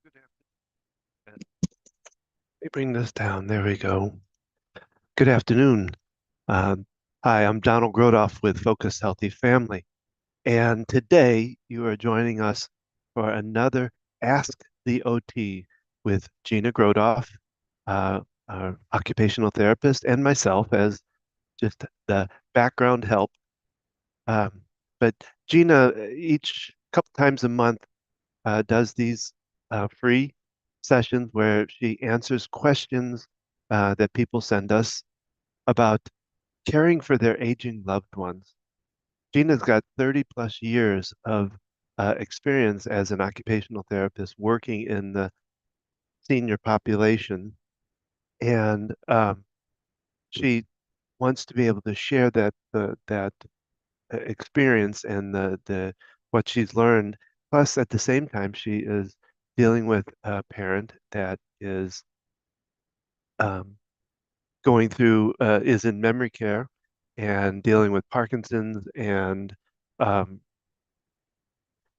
Good afternoon. Let me bring this down. There we go. Good afternoon. Um, Hi, I'm Donald Grothoff with Focus Healthy Family. And today you are joining us for another Ask the OT with Gina Grothoff, uh, our occupational therapist, and myself as just the background help. Um, but Gina, each couple times a month, does these free sessions where she answers questions that people send us about caring for their aging loved ones. Gina's got 30 plus years of experience as an occupational therapist working in the senior population, and she wants to be able to share that experience and the what she's learned. Plus, at the same time, she is dealing with a parent that is um, going through is in memory care and dealing with Parkinson's um,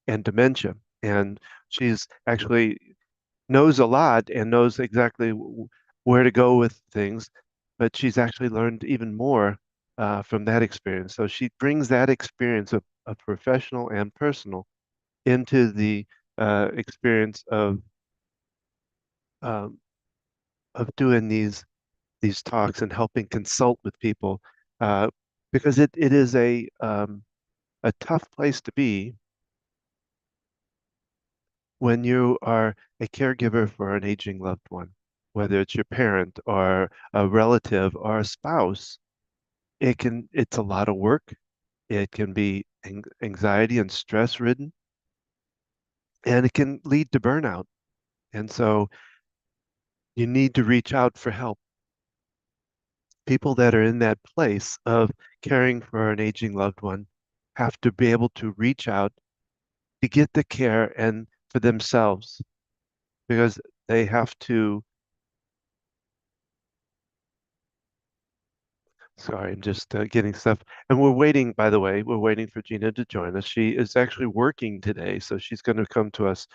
and dementia. And she's actually knows a lot and knows exactly where to go with things, but she's actually learned even more from that experience. So she brings that experience of professional and personal into the experience um, of doing these talks and helping consult with people uh, because it is a tough place to be when you are a caregiver for an aging loved one, whether it's your parent or a relative or a spouse. It's a lot of work. It can be anxiety and stress ridden, and it can lead to burnout. And so you need to reach out for help. People that are in that place of caring for an aging loved one have to be able to reach out to get the care and for themselves because they have to. Sorry, I'm just getting stuff. And we're waiting, by the way, we're waiting for Gina to join us. She is actually working today, so she's going to come to us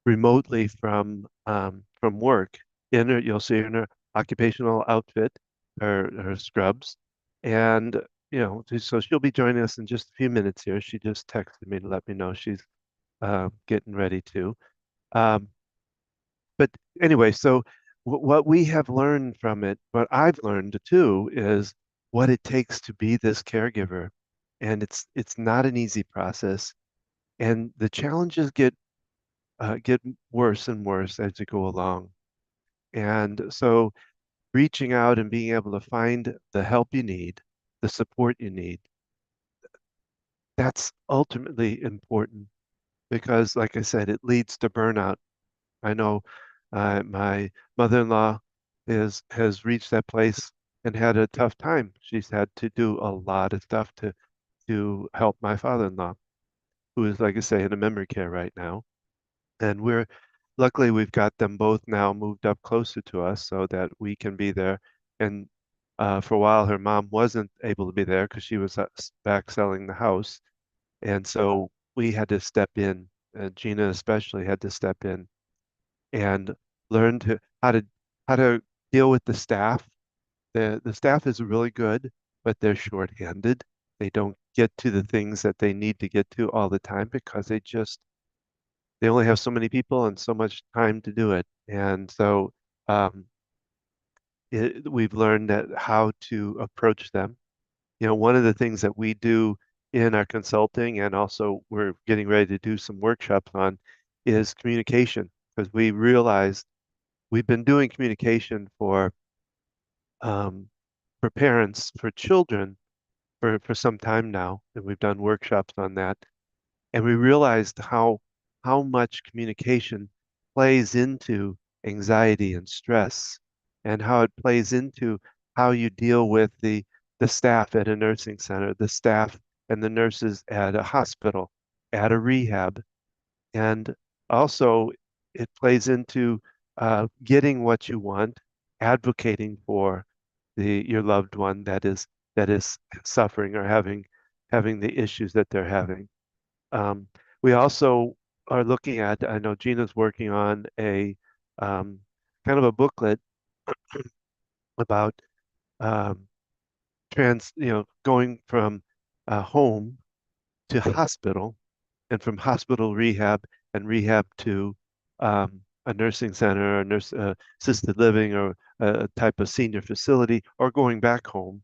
remotely from work. In her, you'll see her in her occupational outfit, her scrubs, and so she'll be joining us in just a few minutes here. She just texted me to let me know she's getting ready to. Um, but anyway, so what we have learned from it, what I've learned too, is what it takes to be this caregiver. And it's not an easy process. And the challenges get worse and worse as you go along. And so reaching out and being able to find the help you need, the support you need, that's ultimately important because, like I said, it leads to burnout. I know my mother-in-law has reached that place and had a tough time. She's had to do a lot of stuff to help my father-in-law, who is, like I say, in a memory care right now. And luckily we've got them both now moved up closer to us so that we can be there. And for a while, her mom wasn't able to be there because she was back selling the house, and so we had to step in. Gina especially had to step in and learn how to deal with the staff. The staff is really good, but they're short-handed. They don't get to the things that they need to get to all the time because they only have so many people and so much time to do it. And so um, we've learned that how to approach them. One of the things that we do in our consulting and also we're getting ready to do some workshops on is communication because we realized we've been doing communication um, for parents, for children, for some time now, and we've done workshops on that. And we realized how much communication plays into anxiety and stress, and how it plays into how you deal with the staff at a nursing center, the staff and the nurses at a hospital, at a rehab, and also it plays into getting what you want, advocating for your loved one that is suffering or having the issues that they're having. Um, we also are looking at, I know Gina's working on a um, kind of a booklet about um, going from home to hospital and from hospital rehab and rehab to a nursing center or assisted living or a type of senior facility or going back home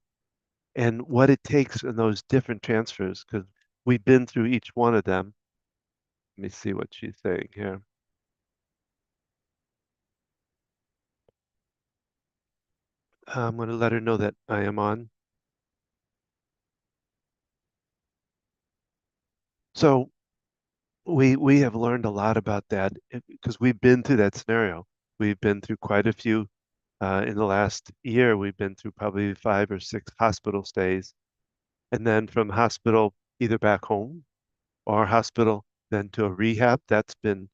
and what it takes in those different transfers because we've been through each one of them. Let me see what she's saying here. I'm going to let her know that I am on. So we have learned a lot about that because we've been through that scenario. We've been through quite a few. In the last year, we've been through probably 5 or 6 hospital stays, and then from hospital either back home or hospital then to a rehab. That's been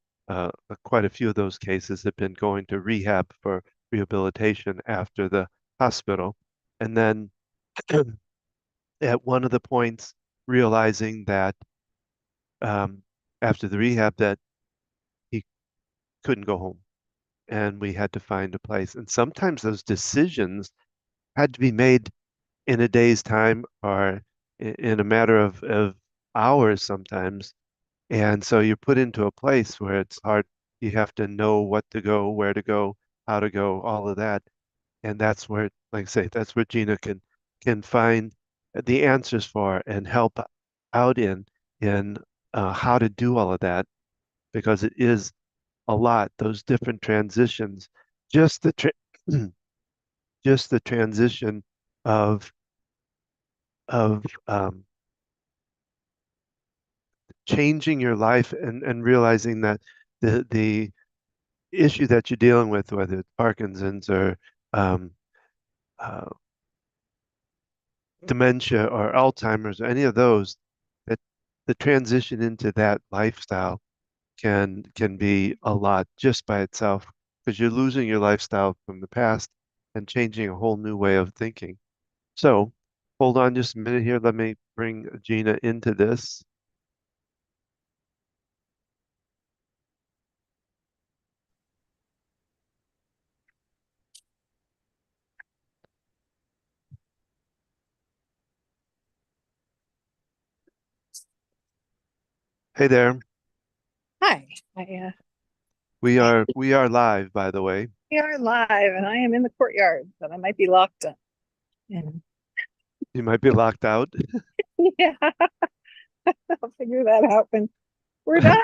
quite a few of those cases have been going to rehab for rehabilitation after the hospital, and then at one of the points realizing that um, after the rehab that he couldn't go home and we had to find a place. And sometimes those decisions had to be made in a day's time or in a matter of hours sometimes. And so you're put into a place where it's hard. You have to know what to go, where to go, how to go, all of that. And that's where, like I say, that's where Gina can find the answers for and help out in how to do all of that because it is a lot, those different transitions. Just the tra just the transition of of changing your life and realizing that the issue that you're dealing with, whether it's Parkinson's or um, uh, dementia or Alzheimer's or any of those, that the transition into that lifestyle can be a lot just by itself because you're losing your lifestyle from the past and changing a whole new way of thinking. So hold on just a minute here. Let me bring Gina into this. Hey there. Hi, We are live, by the way. we are live, and I am in the courtyard, but I might be locked up. And You might be locked out. yeah, I'll figure that out when we're done.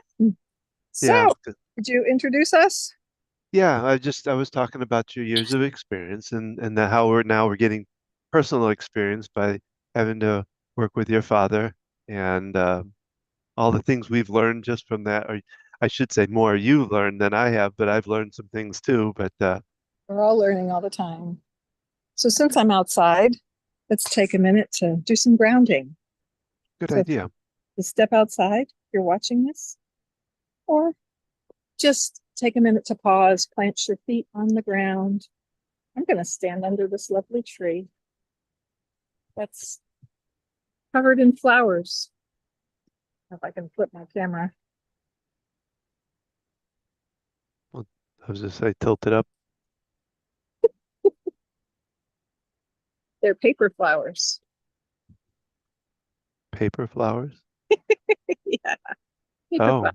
So, Yeah. would you introduce us? Yeah, I was talking about your years of experience and how we're getting personal experience by having to work with your father and all the things we've learned just from that. Or I should say more you've learned than I have, but I've learned some things too. But We're all learning all the time. So, since I'm outside, let's take a minute to do some grounding. good So, idea. to step outside, if you're watching this, or just take a minute to pause, plant your feet on the ground. I'm going to stand under this lovely tree that's covered in flowers. If I can flip my camera. Well, I was just say tilt it up. They're paper flowers. Paper flowers. Yeah, paper flowers.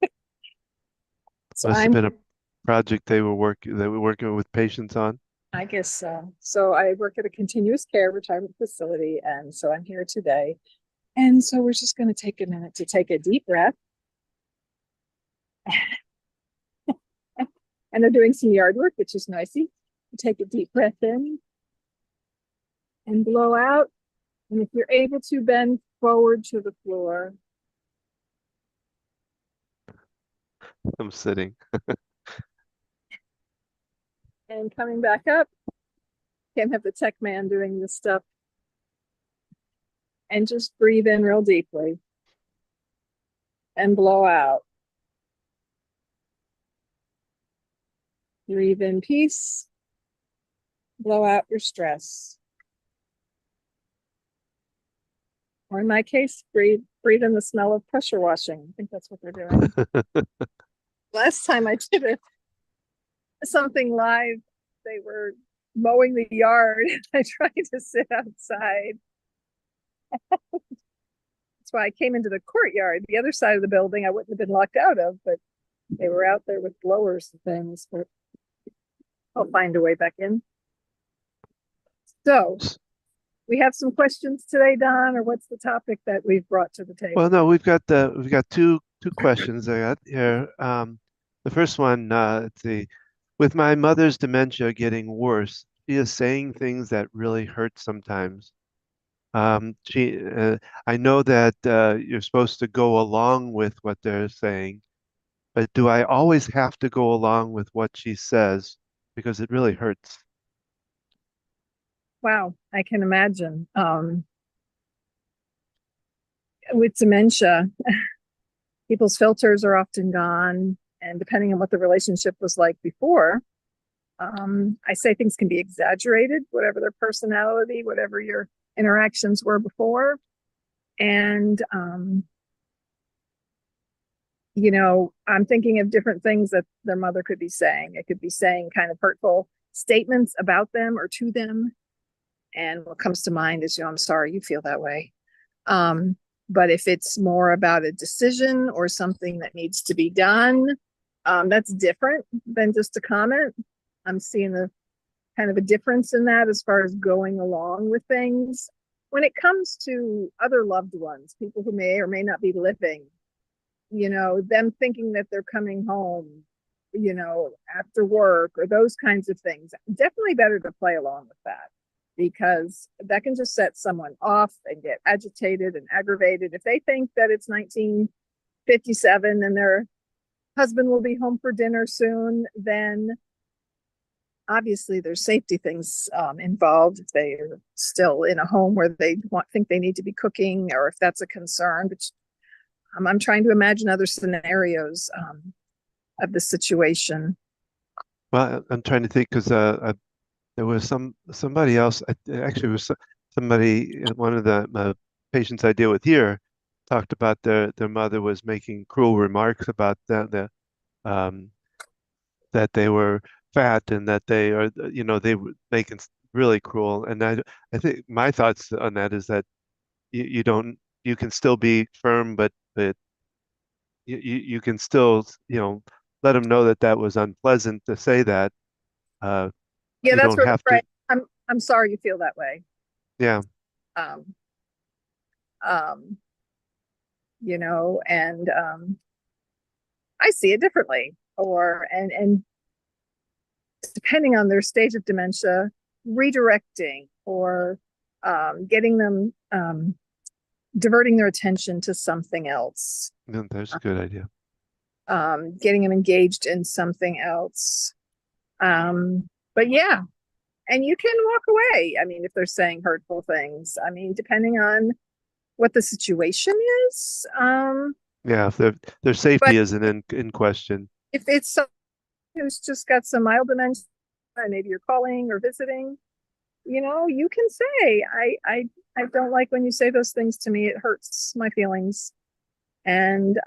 Oh, So must have I'm, been a project they were working with patients on. I guess so. So I work at a continuous care retirement facility, and so I'm here today. And so we're just going to take a minute to take a deep breath. And they're doing some yard work, which is nicey. Take a deep breath in and blow out. And if you're able to bend forward to the floor I'm sitting. and coming back up, can't have the tech man doing this stuff. And just breathe in real deeply and blow out. Breathe in peace, blow out your stress. Or in my case, breathe in the smell of pressure washing. I think that's what they're doing. Last time I did something live, they were mowing the yard. I tried to sit outside. That's why I came into the courtyard. The other side of the building I wouldn't have been locked out of, but they were out there with blowers and things. But I'll find a way back in. So we have some questions today, Don, or what's the topic that we've brought to the Well, table? no, we've got two questions I got here. The first one, let's see, with my mother's dementia getting worse, she is saying things that really hurt sometimes. She, I know that you're supposed to go along with what they're saying, but do I always have to go along with what she says? Because it really hurts. Wow, I can imagine. With dementia, people's filters are often gone, and depending on what the relationship was like before, I say things can be exaggerated, whatever their personality, whatever your interactions were before. And, I'm thinking of different things that their mother could be saying. It could be saying kind of hurtful statements about them or to them. And what comes to mind is, I'm sorry you feel that way. Um, but if it's more about a decision or something that needs to be done, that's different than just a comment. I'm seeing a kind of a difference in that as far as going along with things. When it comes to other loved ones, people who may or may not be living, them thinking that they're coming home, after work or those kinds of things, definitely better to play along with that because that can just set someone off and get agitated and aggravated. If they think that it's 1957 and their husband will be home for dinner soon, then obviously there's safety things involved if they're still in a home where they think they need to be cooking or if that's a concern. But I'm trying to imagine other scenarios of the situation. Well, I'm trying to think because there was somebody else. Actually, it was somebody. One of the patients I deal with here talked about their mother was making cruel remarks about um, that they were fat and that they are, they were making really cruel. And I think my thoughts on that is that you don't, you can still be firm, but you can still, let them know that that was unpleasant to say that. Uh, Yeah, you that's don't really have to, right. I'm sorry you feel that way. yeah, Um, um, and I see it differently. Or and depending on their stage of dementia, redirecting or getting them diverting their attention to something else, no, that's a good idea. getting them engaged in something else. But yeah, and you can walk away. I mean, if they're saying hurtful things, I mean, depending on what the situation is. Yeah, if their But safety isn't in question. if it's someone who's just got some mild dementia, and maybe you're calling or visiting, you can say, I don't like when you say those things to me. It hurts my feelings. And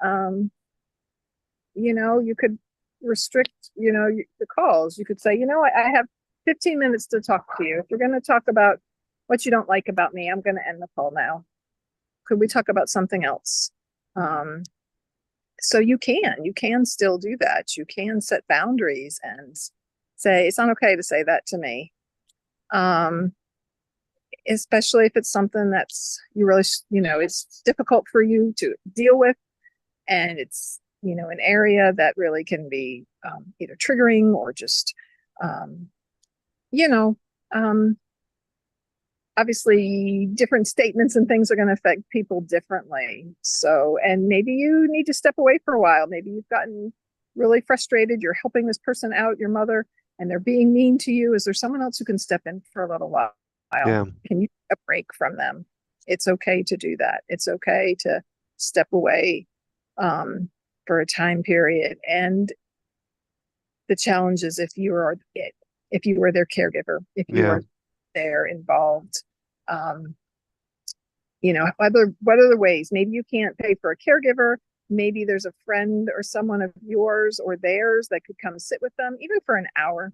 you could restrict, the calls. You could say, I have 15 minutes to talk to you. If you're going to talk about what you don't like about me, I'm going to end the call now. Could we talk about something else? Um, so you can still do that. You can set boundaries and say, it's not okay to say that to me. Um, Especially if it's something that's you really, it's difficult for you to deal with and it's an area that really can be either triggering or just um, you know um, obviously different statements and things are going to affect people differently, so and maybe you need to step away for a while. Maybe you've gotten really frustrated, you're helping this person out, your mother, and they're being mean to you. Is there someone else who can step in for a little while? Yeah, Can you take a break from them? It's okay to do that. It's okay to step away for a time period. And the challenge is if you were their caregiver, if you yeah. were there involved. Um, What other ways? Maybe you can't pay for a caregiver. Maybe there's a friend or someone of yours or theirs that could come sit with them, even for an hour,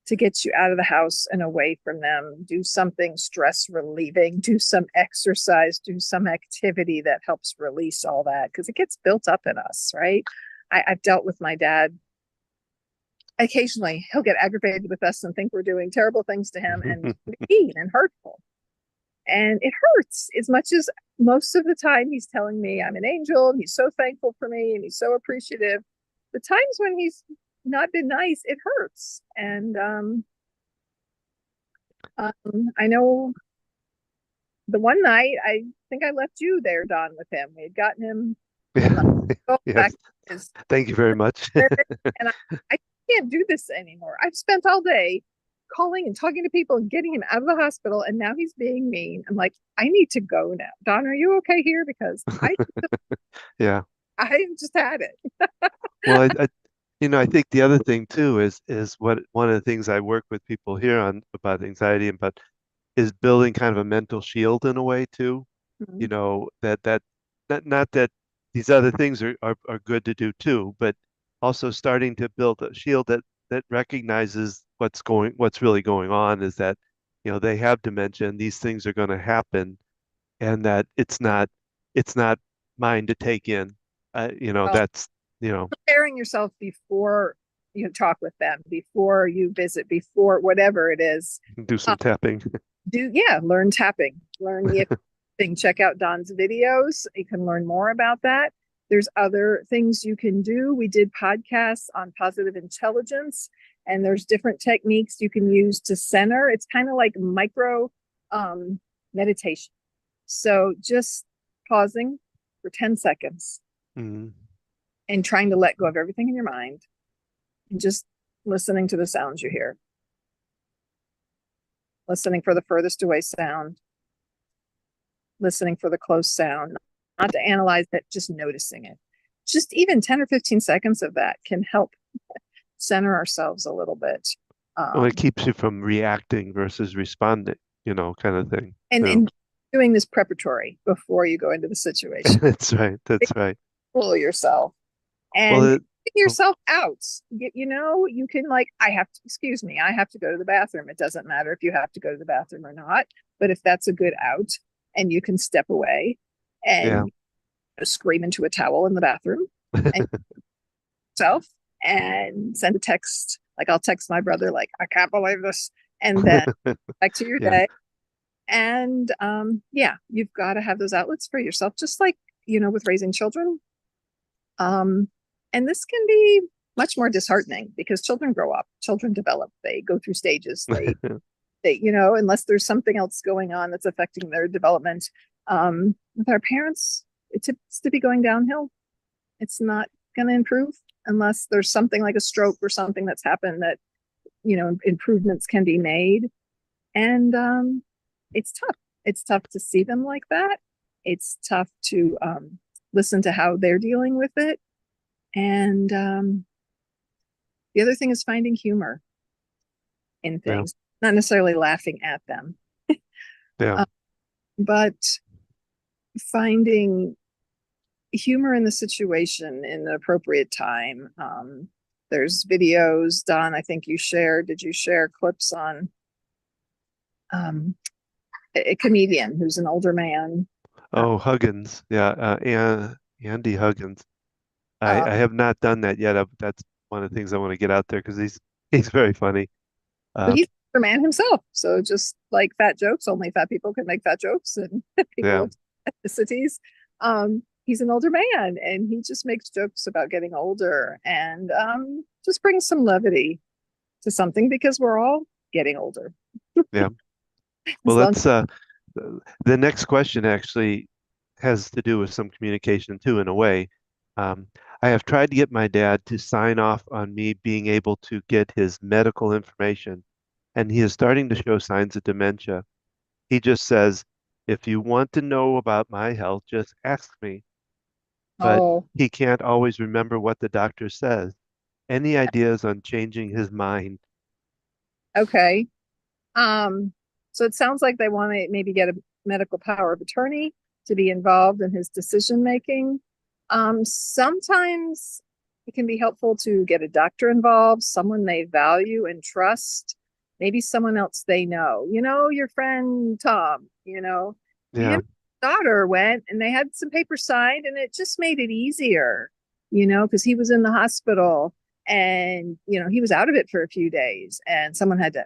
to get you out of the house and away from them. Do something stress relieving, do some exercise, do some activity that helps release all that because it gets built up in us, right? I've dealt with my dad. Occasionally, he'll get aggravated with us and think we're doing terrible things to him and mean and hurtful. And it hurts as much as most of the time he's telling me I'm an angel. He's so thankful for me and he's so appreciative. The times when he's not been nice, it hurts. And I know the one night I think I left you there, Don, with him. We had gotten him Yeah. back Yes. to his Thank you very much. and I can't do this anymore. I've spent all day calling and talking to people and getting him out of the hospital, and now he's being mean. I'm like, I need to go now. Don, are you okay here? Because Yeah. I just had it. Well, I think the other thing too is what one of the things I work with people here on about anxiety and but is building kind of a mental shield in a way too. Mhm. That not that these other things are good to do too, but also starting to build a shield that recognizes what's really going on is that, they have dementia and these things are going to happen and that it's not mine to take in. Well, That's, you know, preparing yourself before you talk with them, before you visit, before whatever it is. do Uh, some tapping. learn tapping, learn the thing. Check out Don's videos. You can learn more about that. There's other things you can do. We did podcasts on positive intelligence, and there's different techniques you can use to center. It's kind of like micro um, meditation. So just pausing for 10 seconds Mm, and trying to let go of everything in your mind and just listening to the sounds you hear, listening for the furthest away sound, listening for the close sound, not to analyze it, just noticing it. Just even 10 or 15 seconds of that can help center ourselves a little bit. well, it Um, keeps you from reacting versus responding, kind of thing. So and doing this preparatory before you go into the situation. that's right. That's right. Pull yourself Well, and get oh, yourself out. You can like, excuse me, I have to go to the bathroom. It doesn't matter if you have to go to the bathroom or not, but if that's a good out and you can step away yeah. and scream into a towel in the bathroom and yourself and send a text. Like I'll text my brother, like, I can't believe this. And then back to your Yeah. day. And yeah, you've got to have those outlets for yourself, just like, with raising children. Um, and this can be much more disheartening because children grow up, children develop, they go through stages, unless there's something else going on that's affecting their development. With our parents, it tends to be going downhill. It's not going to improve unless there's something like a stroke or something that's happened that, improvements can be made. And it's tough. It's tough to see them like that. It's tough to listen to how they're dealing with it. And the other thing is finding humor in Yeah. things, not necessarily laughing at them, Yeah. uh, but finding humor in the situation in the appropriate time. There's videos, Don, I think did you share clips on um, a comedian who's an older man? Uh, Oh, Huggins. Yeah. Andy Huggins. I, uh, I have not done that yet. That's one of the things I want to get out there because he's very funny. but Uh, he's a man himself. So just like fat jokes, only fat people can make fat jokes and people yeah. of ethnicities. He's an older man and he just makes jokes about getting older and just brings some levity to something because we're all getting older. Yeah. Well, As long the next question actually has to do with some communication too, in a way. Um, I have tried to get my dad to sign off on me being able to get his medical information, and he is starting to show signs of dementia. He just says, if you want to know about my health, just ask me. But oh, he can't always remember what the doctor says. Any ideas on changing his mind? okay. So it sounds like they want to maybe get medical power of attorney to be involved in his decision making. Sometimes it can be helpful to get a doctor involved, someone they value and trust, maybe someone else they know. Your friend Tom, him Yeah. daughter went and they had some papers signed and it just made it easier, because he was in the hospital and he was out of it for a few days and someone had to,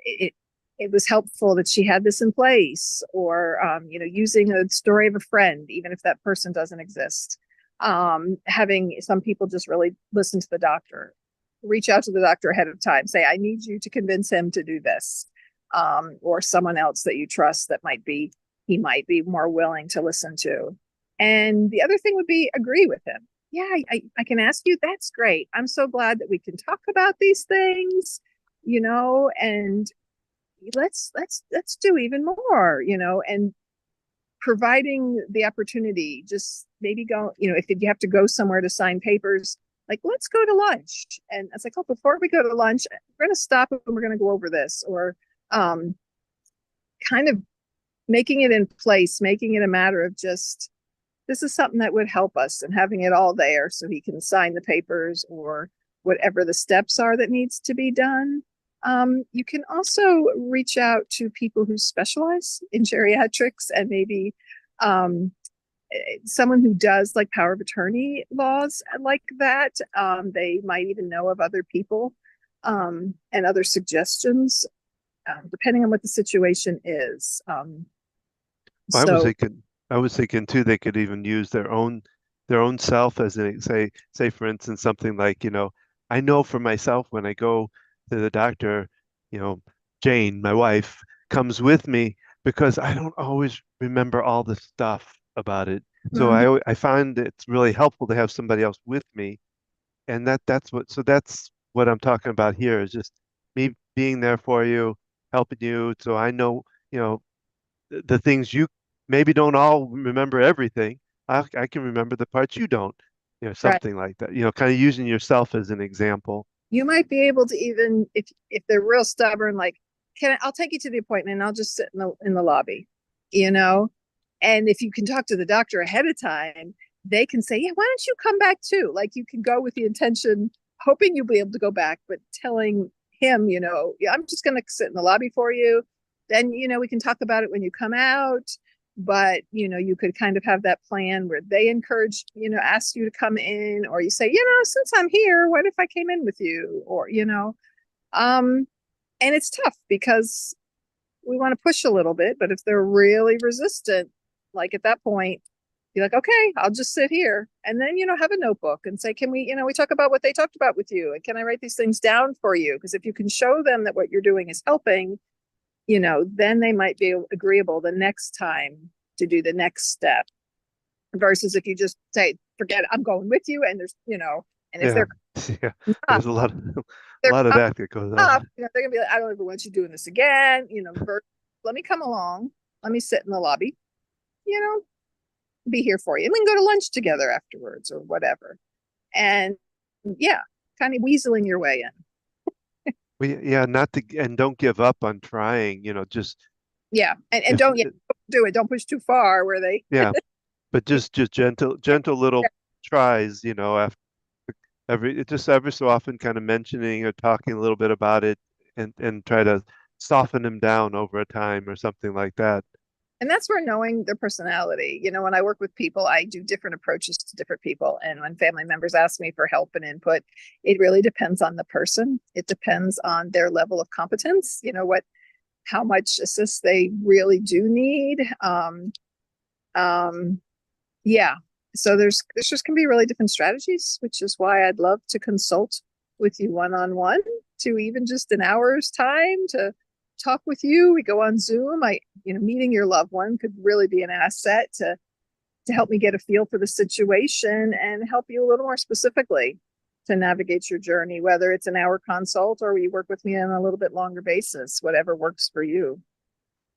it it was helpful that she had this in place, or using a story of a friend, even if that person doesn't exist. Having some people just really listen to the doctor, reach out to the doctor ahead of time, say, I need you to convince him to do this, or someone else that you trust that he might be more willing to listen to. And the other thing would be agree with him. Yeah, I can ask you. That's great. I'm so glad that we can talk about these things, and let's do even more, and providing the opportunity, just maybe go, if you have to go somewhere to sign papers, like, let's go to lunch. And it's like, oh, before we go to lunch, we're going to stop and we're going to go over this, or um, kind of making it in place, making it a matter of just, this is something that would help us, and having it all there so he can sign the papers or whatever the steps are that needs to be done. You can also reach out to people who specialize in geriatrics, and maybe someone who does like power of attorney laws like that. They might even know of other people, and other suggestions, depending on what the situation is. I was So, thinking, I was thinking too, they could even use their own self as an say for instance something like, I know for myself when I go to the doctor, you know, Jane, my wife, comes with me because I don't always remember all the stuff about it. So mhm, I find it's really helpful to have somebody else with me, and that's what I'm talking about here is just me being there for you, helping you, so I know, you know, the things you maybe don't all remember everything. I can remember the parts you don't, right. something like that. Kind of using yourself as an example. You might be able to, even if they're real stubborn, like, I'll take you to the appointment and I'll just sit in the lobby, you know? And if you can talk to the doctor ahead of time, they can say, yeah, why don't you come back too? Like, you can go with the intention, hoping you'll be able to go back, but telling him, yeah, I'm just going to sit in the lobby for you. Then, we can talk about it when you come out. But, you could kind of have that plan where they encourage, ask you to come in, or you say, since I'm here, what if I came in with you? Or, um, and it's tough because we want to push a little bit, but if they're really resistant, like at that point, you're like, okay, I'll just sit here. And then, have a notebook and say, can we talk about what they talked about with you? And can I write these things down for you? Because if you can show them that what you're doing is helping, then they might be agreeable the next time to do the next step. Versus if you just say, forget it, I'm going with you. And and if Yeah, they're yeah. tough, There's a they're lot of that that goes tough, on. they're going to be like, I don't ever want you doing this again. Let me come along. Let me sit in the lobby, you know, be here for you. And we can go to lunch together afterwards or whatever. And yeah, kind of weaseling your way in. Yeah, not to and don't give up on trying. Just Yeah. And if don't, do it. Don't push too far where they, yeah, but just gentle little tries. After just every so often, kind of mentioning or talking a little bit about it, and try to soften them down over a time or something like that. and that's where knowing their personality, when I work with people, I do different approaches to different people. And when family members ask me for help and input, it really depends on the person. It depends on their level of competence, how much assist they really do need. Um, yeah. So there's just can be really different strategies, which is why I'd love to consult with you one on one, to even just an hour's time to talk with you. We go on Zoom. Meeting your loved one could really be an asset to help me get a feel for the situation and help you a little more specifically to navigate your journey, whether it's an hour consult or you work with me on a little bit longer basis, whatever works for you.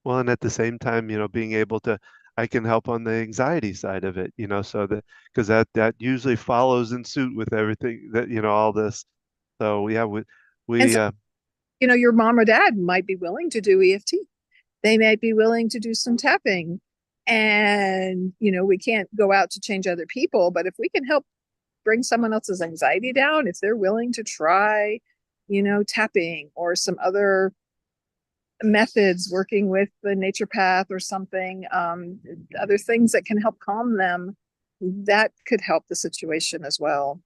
Well, and at the same time, being able to, I can help on the anxiety side of it, so that because that usually follows in suit with everything that, all this. So yeah, we And we so, your mom or dad might be willing to do EFT. They might be willing to do some tapping. And, we can't go out to change other people, but if we can help bring someone else's anxiety down, if they're willing to try, tapping or some other methods, working with the nature path or something, other things that can help calm them, that could help the situation as well.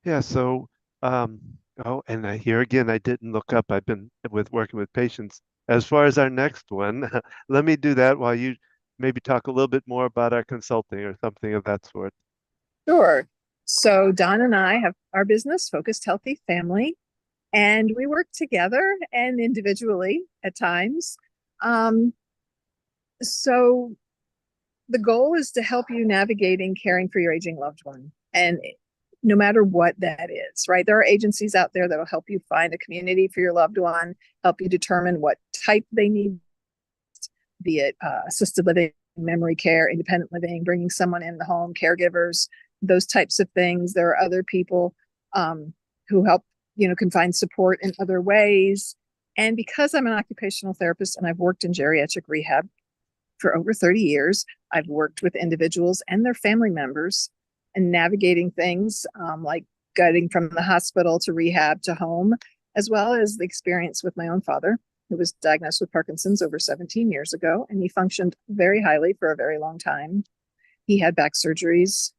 Yeah, so um oh, and here again I didn't look up. I've been with working with patients. As far as our next one, let me do that while you maybe talk a little bit more about our consulting or something of that sort. Sure. So Don and I have our business, Focused Healthy Family, and we work together and individually at times. Um, so the goal is to help you navigating caring for your aging loved one. And no matter what that is, right? There are agencies out there that'll help you find a community for your loved one, help you determine what type they need, be it assisted living, memory care, independent living, bringing someone in the home, caregivers, those types of things. There are other people who help, can find support in other ways. And because I'm an occupational therapist and I've worked in geriatric rehab for over 30 years, I've worked with individuals and their family members and navigating things like getting from the hospital to rehab to home, as well as the experience with my own father, who was diagnosed with Parkinson's over 17 years ago, and he functioned very highly for a very long time. He had back surgeries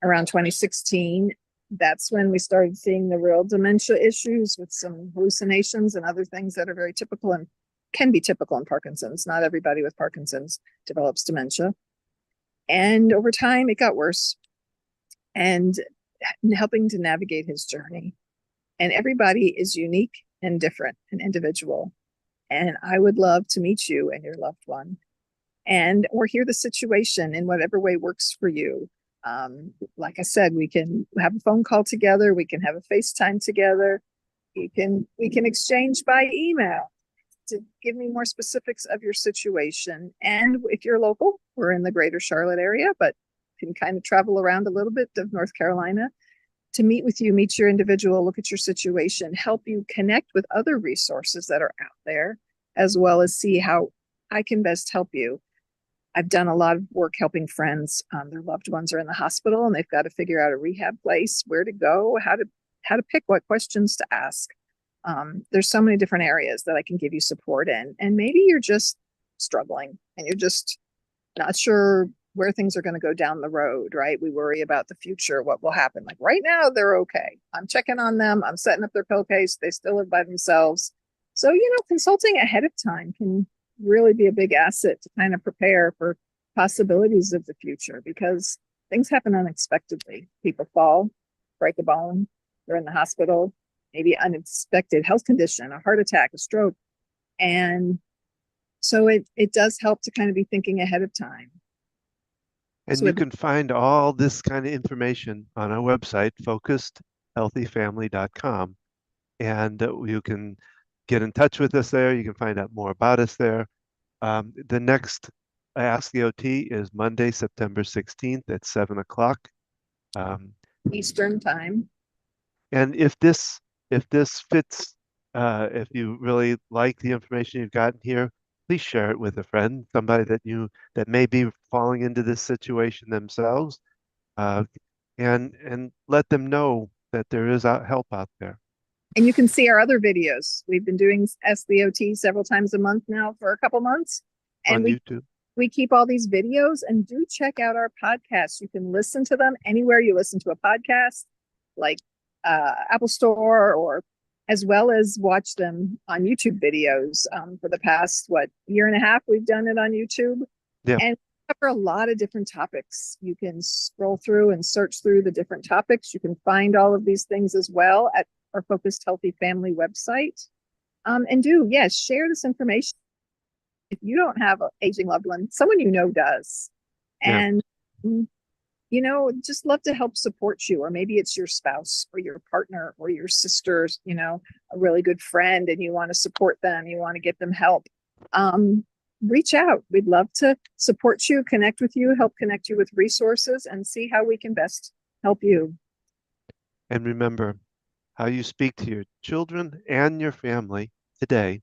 around 2016. That's when we started seeing the real dementia issues with some hallucinations and other things that are very typical and can be typical in Parkinson's. Not everybody with Parkinson's develops dementia. And over time, it got worse, and helping to navigate his journey. And everybody is unique and different and individual. And I would love to meet you and your loved one and or hear the situation in whatever way works for you. Like I said, we can have a phone call together. We can have a FaceTime together. We can exchange by email to give me more specifics of your situation. And if you're local, we're in the greater Charlotte area, but can kind of travel around a little bit of North Carolina to meet with you, meet your individual, look at your situation, help you connect with other resources that are out there, as well as see how I can best help you. I've done a lot of work helping friends. Their loved ones are in the hospital and they've got to figure out a rehab place, where to go, how to pick what questions to ask. There's so many different areas that I can give you support in. And maybe you're just struggling and you're just not sure where things are going to go down the road, right? We worry about the future, what will happen. Like right now, they're okay. I'm checking on them. I'm setting up their pill case. They still live by themselves. So, consulting ahead of time can really be a big asset to kind of prepare for possibilities of the future because things happen unexpectedly. People fall, break a bone, they're in the hospital, maybe unexpected health condition, a heart attack, a stroke. And so it does help to kind of be thinking ahead of time. And So you can find all this kind of information on our website, focusedhealthyfamily.com. And you can get in touch with us there. You can find out more about us there. The next Ask the OT is Monday, September 16th at 7 o'clock. Eastern time. And if this fits, if you really like the information you've gotten here, please share it with a friend, somebody that may be falling into this situation themselves, uh, and let them know that there is help out there And you can see our other videos. We've been doing SBOT several times a month now for a couple months. And on YouTube. we keep all these videos, and do check out our podcasts. You can listen to them anywhere you listen to a podcast, like Apple Store, or as well as watch them on YouTube videos. For the past, year and a half, we've done it on YouTube. Yeah. And cover a lot of different topics. You can scroll through and search through the different topics. You can find all of these things as well at our Focused Healthy Family website. And yes, share this information. If you don't have an aging loved one, someone does. Yeah. And, just love to help support you. Or maybe it's your spouse or your partner or your sister, a really good friend, and you want to support them. You want to get them help. Reach out. We'd love to support you, connect with you, help connect you with resources, and see how we can best help you. And remember, how you speak to your children and your family today